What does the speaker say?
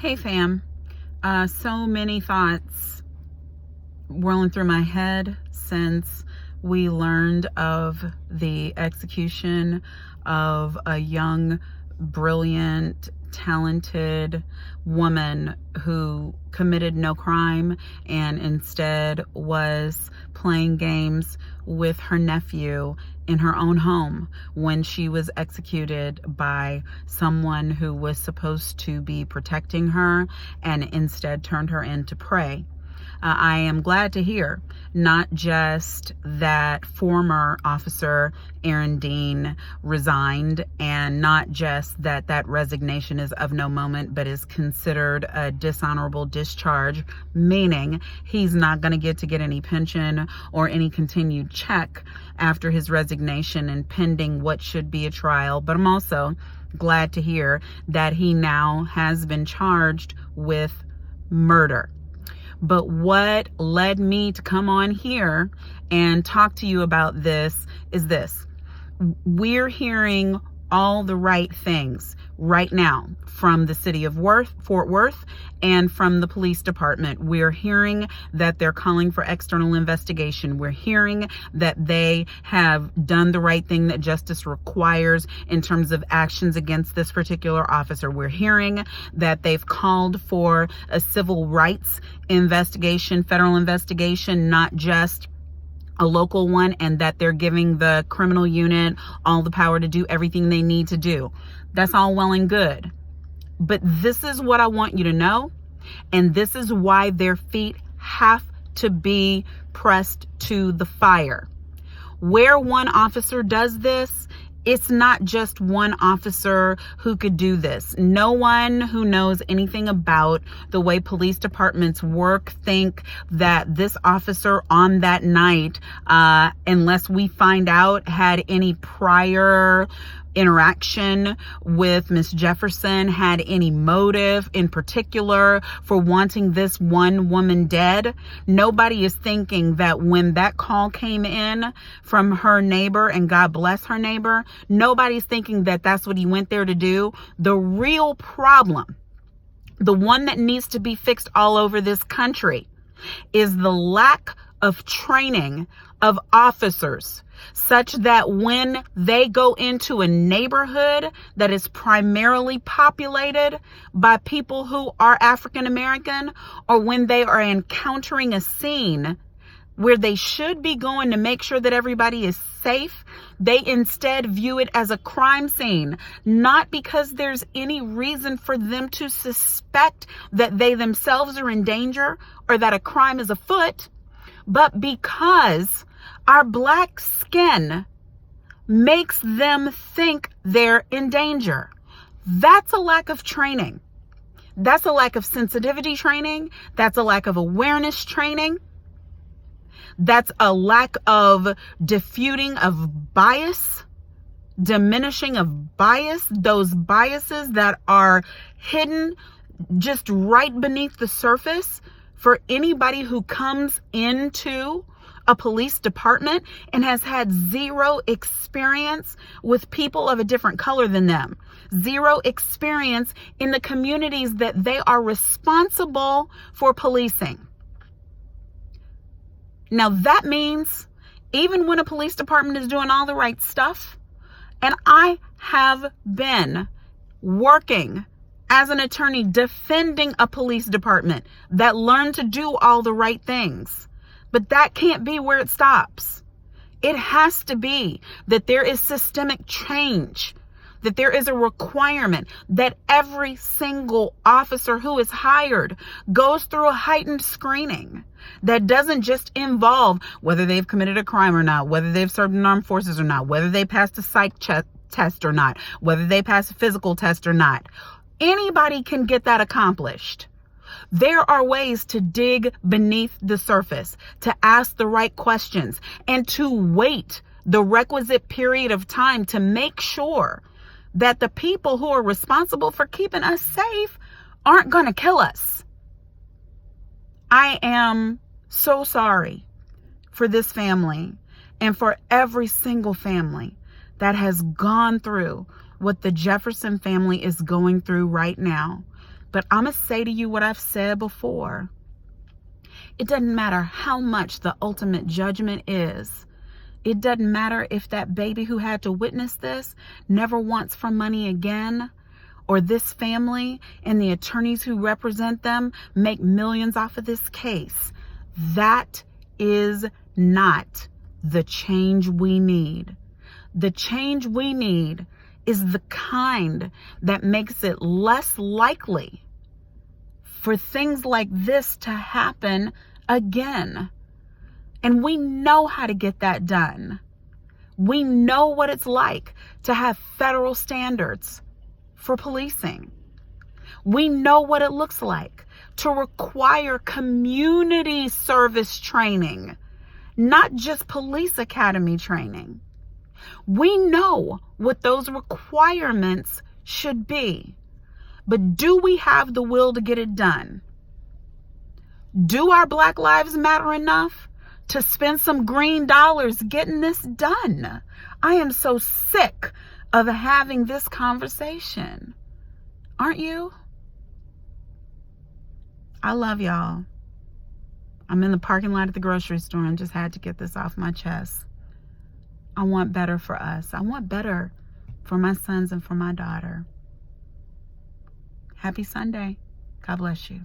Hey fam, so many thoughts whirling through my head since we learned of the execution of a young, brilliant, talented woman who committed no crime and instead was playing games with her nephew in her own home when she was executed by someone who was supposed to be protecting her and instead turned her into prey. I am glad to hear not just that former officer Aaron Dean resigned, and not just that that resignation is of no moment, but is considered a dishonorable discharge, meaning he's not going to get any pension or any continued check after his resignation and pending what should be a trial. But I'm also glad to hear that he now has been charged with murder. But what led me to come on here and talk to you about this is this. We're hearing all the right things right now from the city of Fort Worth and from the police department. We're hearing that they're calling for external investigation. We're hearing that they have done the right thing that justice requires in terms of actions against this particular officer. We're hearing that they've called for a civil rights investigation, federal investigation, not just a local one, and that they're giving the criminal unit all the power to do everything they need to do. That's all well and good. But this is what I want you to know, and this is why their feet have to be pressed to the fire. Where one officer does this, it's not just one officer who could do this. No one who knows anything about the way police departments work think that this officer on that night, unless we find out, had any prior interaction with Miss Jefferson, had any motive in particular for wanting this one woman dead. Nobody is thinking that when that call came in from her neighbor, and God bless her neighbor, nobody's thinking that that's what he went there to do. The real problem, the one that needs to be fixed all over this country, is the lack of training of officers, such that when they go into a neighborhood that is primarily populated by people who are African American, or when they are encountering a scene where they should be going to make sure that everybody is safe, they instead view it as a crime scene, not because there's any reason for them to suspect that they themselves are in danger or that a crime is afoot, but because our black skin makes them think they're in danger. That's a lack of training. That's a lack of sensitivity training. That's a lack of awareness training. That's a lack of diffusing of bias, diminishing of bias, those biases that are hidden just right beneath the surface for anybody who comes into a police department and has had zero experience with people of a different color than them, zero experience in the communities that they are responsible for policing. Now that means even when a police department is doing all the right stuff, and I have been working as an attorney defending a police department that learned to do all the right things, but that can't be where it stops. It has to be that there is systemic change, that there is a requirement that every single officer who is hired goes through a heightened screening that doesn't just involve whether they've committed a crime or not, whether they've served in armed forces or not, whether they passed a psych test or not, whether they passed a physical test or not. Anybody can get that accomplished. There are ways to dig beneath the surface, to ask the right questions, and to wait the requisite period of time to make sure that the people who are responsible for keeping us safe aren't going to kill us. I am so sorry for this family and for every single family that has gone through what the Jefferson family is going through right now. But I'm going to say to you what I've said before. It doesn't matter how much the ultimate judgment is. It doesn't matter if that baby who had to witness this never wants for money again, or this family and the attorneys who represent them make millions off of this case. That is not the change we need. The change we need is the kind that makes it less likely for things like this to happen again. And we know how to get that done. We know what it's like to have federal standards for policing. We know what it looks like to require community service training, not just police academy training. We know what those requirements should be. But do we have the will to get it done? Do our Black Lives Matter enough to spend some green dollars getting this done? I am so sick of having this conversation. Aren't you? I love y'all. I'm in the parking lot at the grocery store and just had to get this off my chest. I want better for us. I want better for my sons and for my daughter. Happy Sunday. God bless you.